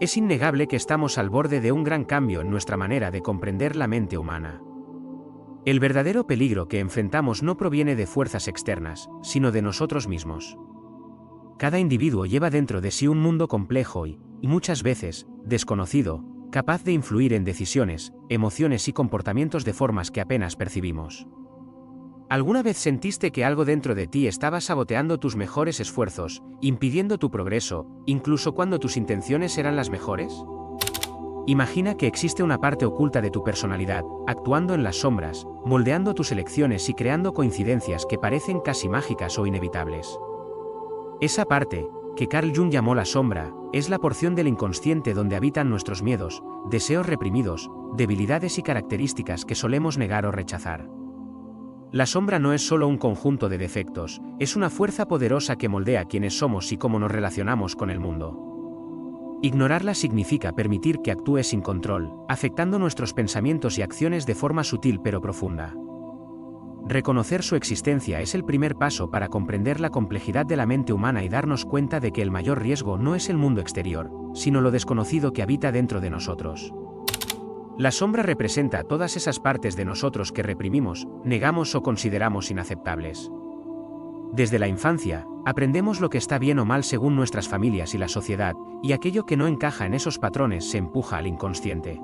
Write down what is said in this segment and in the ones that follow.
Es innegable que estamos al borde de un gran cambio en nuestra manera de comprender la mente humana. El verdadero peligro que enfrentamos no proviene de fuerzas externas, sino de nosotros mismos. Cada individuo lleva dentro de sí un mundo complejo y muchas veces, desconocido, capaz de influir en decisiones, emociones y comportamientos de formas que apenas percibimos. ¿Alguna vez sentiste que algo dentro de ti estaba saboteando tus mejores esfuerzos, impidiendo tu progreso, incluso cuando tus intenciones eran las mejores? Imagina que existe una parte oculta de tu personalidad, actuando en las sombras, moldeando tus elecciones y creando coincidencias que parecen casi mágicas o inevitables. Esa parte, que Carl Jung llamó la sombra, es la porción del inconsciente donde habitan nuestros miedos, deseos reprimidos, debilidades y características que solemos negar o rechazar. La sombra no es solo un conjunto de defectos, es una fuerza poderosa que moldea quiénes somos y cómo nos relacionamos con el mundo. Ignorarla significa permitir que actúe sin control, afectando nuestros pensamientos y acciones de forma sutil pero profunda. Reconocer su existencia es el primer paso para comprender la complejidad de la mente humana y darnos cuenta de que el mayor riesgo no es el mundo exterior, sino lo desconocido que habita dentro de nosotros. La sombra representa todas esas partes de nosotros que reprimimos, negamos o consideramos inaceptables. Desde la infancia, aprendemos lo que está bien o mal según nuestras familias y la sociedad, y aquello que no encaja en esos patrones se empuja al inconsciente.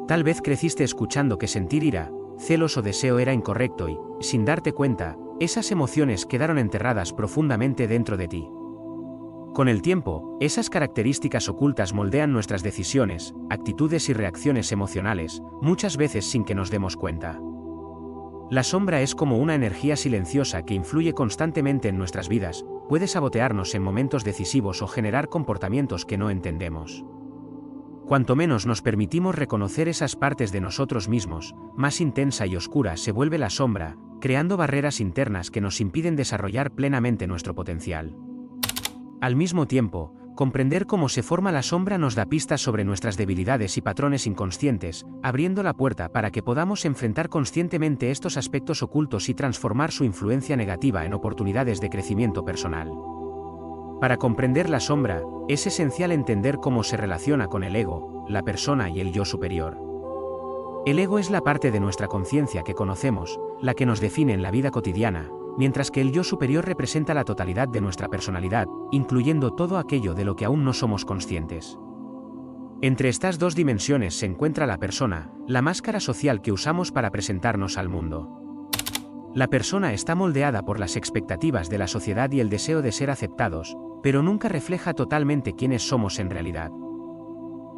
Tal vez creciste escuchando que sentir ira, celos o deseo era incorrecto y, sin darte cuenta, esas emociones quedaron enterradas profundamente dentro de ti. Con el tiempo, esas características ocultas moldean nuestras decisiones, actitudes y reacciones emocionales, muchas veces sin que nos demos cuenta. La sombra es como una energía silenciosa que influye constantemente en nuestras vidas, puede sabotearnos en momentos decisivos o generar comportamientos que no entendemos. Cuanto menos nos permitimos reconocer esas partes de nosotros mismos, más intensa y oscura se vuelve la sombra, creando barreras internas que nos impiden desarrollar plenamente nuestro potencial. Al mismo tiempo, comprender cómo se forma la sombra nos da pistas sobre nuestras debilidades y patrones inconscientes, abriendo la puerta para que podamos enfrentar conscientemente estos aspectos ocultos y transformar su influencia negativa en oportunidades de crecimiento personal. Para comprender la sombra, es esencial entender cómo se relaciona con el ego, la persona y el yo superior. El ego es la parte de nuestra conciencia que conocemos, la que nos define en la vida cotidiana, mientras que el yo superior representa la totalidad de nuestra personalidad, incluyendo todo aquello de lo que aún no somos conscientes. Entre estas dos dimensiones se encuentra la persona, la máscara social que usamos para presentarnos al mundo. La persona está moldeada por las expectativas de la sociedad y el deseo de ser aceptados, pero nunca refleja totalmente quiénes somos en realidad.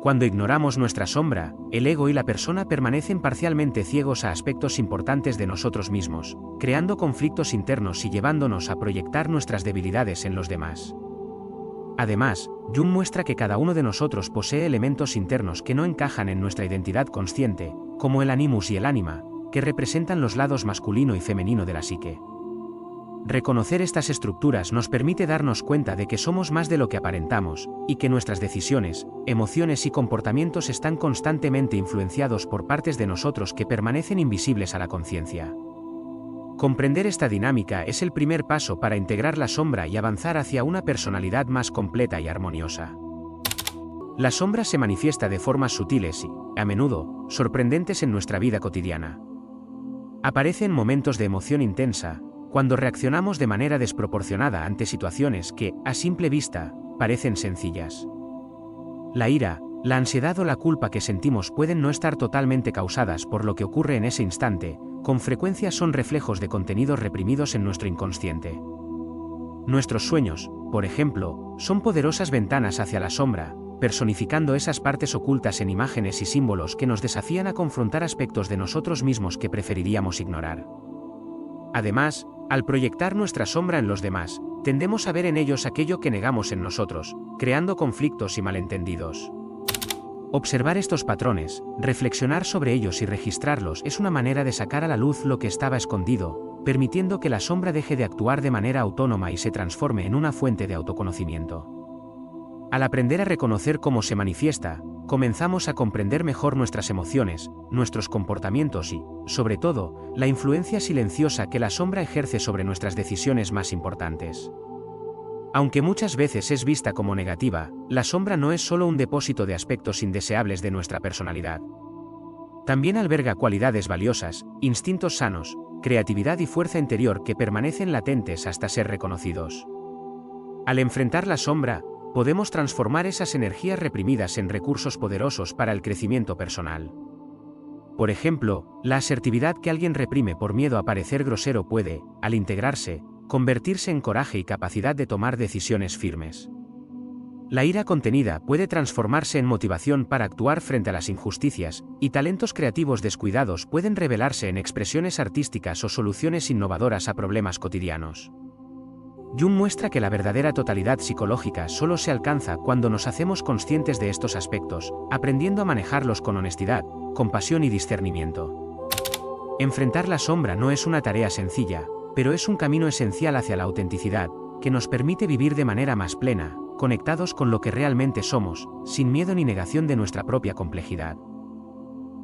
Cuando ignoramos nuestra sombra, el ego y la persona permanecen parcialmente ciegos a aspectos importantes de nosotros mismos, creando conflictos internos y llevándonos a proyectar nuestras debilidades en los demás. Además, Jung muestra que cada uno de nosotros posee elementos internos que no encajan en nuestra identidad consciente, como el animus y el ánima, que representan los lados masculino y femenino de la psique. Reconocer estas estructuras nos permite darnos cuenta de que somos más de lo que aparentamos, y que nuestras decisiones, emociones y comportamientos están constantemente influenciados por partes de nosotros que permanecen invisibles a la conciencia. Comprender esta dinámica es el primer paso para integrar la sombra y avanzar hacia una personalidad más completa y armoniosa. La sombra se manifiesta de formas sutiles y, a menudo, sorprendentes en nuestra vida cotidiana. Aparece en momentos de emoción intensa, cuando reaccionamos de manera desproporcionada ante situaciones que, a simple vista, parecen sencillas. La ira, la ansiedad o la culpa que sentimos pueden no estar totalmente causadas por lo que ocurre en ese instante, con frecuencia son reflejos de contenidos reprimidos en nuestro inconsciente. Nuestros sueños, por ejemplo, son poderosas ventanas hacia la sombra, personificando esas partes ocultas en imágenes y símbolos que nos desafían a confrontar aspectos de nosotros mismos que preferiríamos ignorar. Además, al proyectar nuestra sombra en los demás, tendemos a ver en ellos aquello que negamos en nosotros, creando conflictos y malentendidos. Observar estos patrones, reflexionar sobre ellos y registrarlos es una manera de sacar a la luz lo que estaba escondido, permitiendo que la sombra deje de actuar de manera autónoma y se transforme en una fuente de autoconocimiento. Al aprender a reconocer cómo se manifiesta, comenzamos a comprender mejor nuestras emociones, nuestros comportamientos y, sobre todo, la influencia silenciosa que la sombra ejerce sobre nuestras decisiones más importantes. Aunque muchas veces es vista como negativa, la sombra no es solo un depósito de aspectos indeseables de nuestra personalidad. También alberga cualidades valiosas, instintos sanos, creatividad y fuerza interior que permanecen latentes hasta ser reconocidos. Al enfrentar la sombra, podemos transformar esas energías reprimidas en recursos poderosos para el crecimiento personal. Por ejemplo, la asertividad que alguien reprime por miedo a parecer grosero puede, al integrarse, convertirse en coraje y capacidad de tomar decisiones firmes. La ira contenida puede transformarse en motivación para actuar frente a las injusticias, y talentos creativos descuidados pueden revelarse en expresiones artísticas o soluciones innovadoras a problemas cotidianos. Jung muestra que la verdadera totalidad psicológica solo se alcanza cuando nos hacemos conscientes de estos aspectos, aprendiendo a manejarlos con honestidad, compasión y discernimiento. Enfrentar la sombra no es una tarea sencilla, pero es un camino esencial hacia la autenticidad, que nos permite vivir de manera más plena, conectados con lo que realmente somos, sin miedo ni negación de nuestra propia complejidad.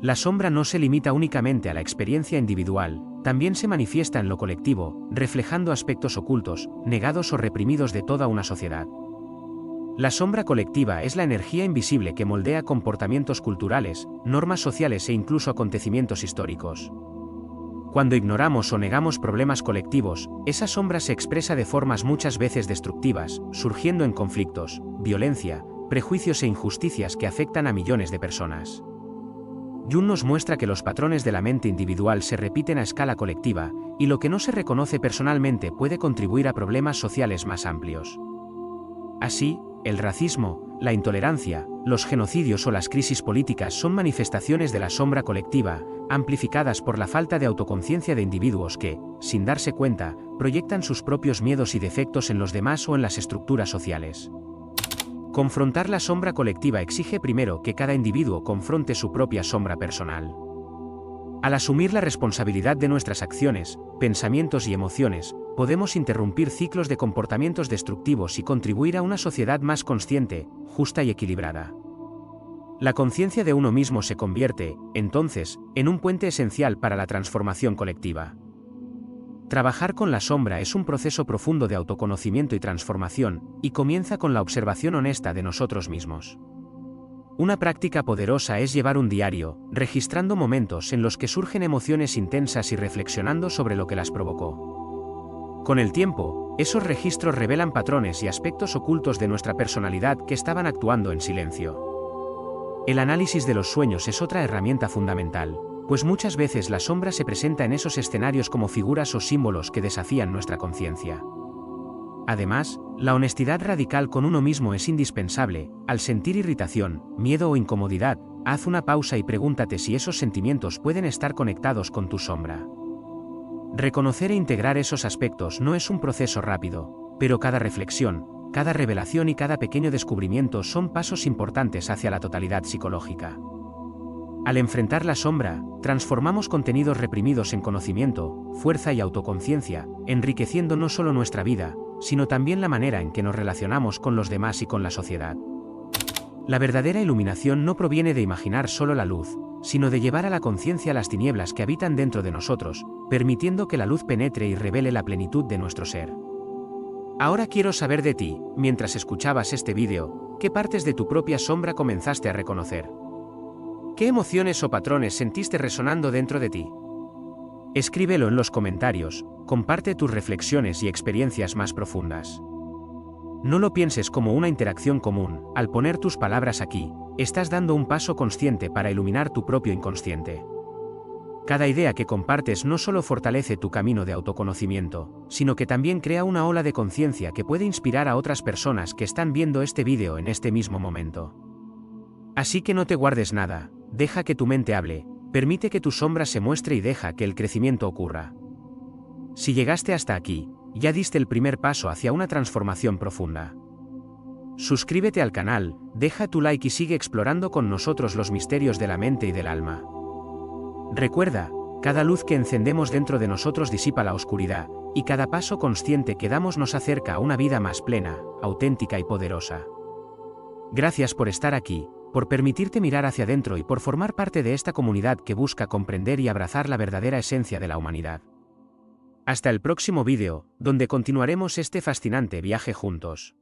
La sombra no se limita únicamente a la experiencia individual, también se manifiesta en lo colectivo, reflejando aspectos ocultos, negados o reprimidos de toda una sociedad. La sombra colectiva es la energía invisible que moldea comportamientos culturales, normas sociales e incluso acontecimientos históricos. Cuando ignoramos o negamos problemas colectivos, esa sombra se expresa de formas muchas veces destructivas, surgiendo en conflictos, violencia, prejuicios e injusticias que afectan a millones de personas. Jung nos muestra que los patrones de la mente individual se repiten a escala colectiva, y lo que no se reconoce personalmente puede contribuir a problemas sociales más amplios. Así, el racismo, la intolerancia, los genocidios o las crisis políticas son manifestaciones de la sombra colectiva, amplificadas por la falta de autoconciencia de individuos que, sin darse cuenta, proyectan sus propios miedos y defectos en los demás o en las estructuras sociales. Confrontar la sombra colectiva exige primero que cada individuo confronte su propia sombra personal. Al asumir la responsabilidad de nuestras acciones, pensamientos y emociones, podemos interrumpir ciclos de comportamientos destructivos y contribuir a una sociedad más consciente, justa y equilibrada. La conciencia de uno mismo se convierte, entonces, en un puente esencial para la transformación colectiva. Trabajar con la sombra es un proceso profundo de autoconocimiento y transformación, y comienza con la observación honesta de nosotros mismos. Una práctica poderosa es llevar un diario, registrando momentos en los que surgen emociones intensas y reflexionando sobre lo que las provocó. Con el tiempo, esos registros revelan patrones y aspectos ocultos de nuestra personalidad que estaban actuando en silencio. El análisis de los sueños es otra herramienta fundamental, pues muchas veces la sombra se presenta en esos escenarios como figuras o símbolos que desafían nuestra conciencia. Además, la honestidad radical con uno mismo es indispensable. Al sentir irritación, miedo o incomodidad, haz una pausa y pregúntate si esos sentimientos pueden estar conectados con tu sombra. Reconocer e integrar esos aspectos no es un proceso rápido, pero cada reflexión, cada revelación y cada pequeño descubrimiento son pasos importantes hacia la totalidad psicológica. Al enfrentar la sombra, transformamos contenidos reprimidos en conocimiento, fuerza y autoconciencia, enriqueciendo no solo nuestra vida, sino también la manera en que nos relacionamos con los demás y con la sociedad. La verdadera iluminación no proviene de imaginar solo la luz, sino de llevar a la conciencia las tinieblas que habitan dentro de nosotros, permitiendo que la luz penetre y revele la plenitud de nuestro ser. Ahora quiero saber de ti, mientras escuchabas este vídeo, ¿qué partes de tu propia sombra comenzaste a reconocer? ¿Qué emociones o patrones sentiste resonando dentro de ti? Escríbelo en los comentarios, comparte tus reflexiones y experiencias más profundas. No lo pienses como una interacción común, al poner tus palabras aquí, estás dando un paso consciente para iluminar tu propio inconsciente. Cada idea que compartes no solo fortalece tu camino de autoconocimiento, sino que también crea una ola de conciencia que puede inspirar a otras personas que están viendo este vídeo en este mismo momento. Así que no te guardes nada, deja que tu mente hable, permite que tu sombra se muestre y deja que el crecimiento ocurra. Si llegaste hasta aquí, ya diste el primer paso hacia una transformación profunda. Suscríbete al canal, deja tu like y sigue explorando con nosotros los misterios de la mente y del alma. Recuerda, cada luz que encendemos dentro de nosotros disipa la oscuridad, y cada paso consciente que damos nos acerca a una vida más plena, auténtica y poderosa. Gracias por estar aquí, por permitirte mirar hacia adentro y por formar parte de esta comunidad que busca comprender y abrazar la verdadera esencia de la humanidad. Hasta el próximo vídeo, donde continuaremos este fascinante viaje juntos.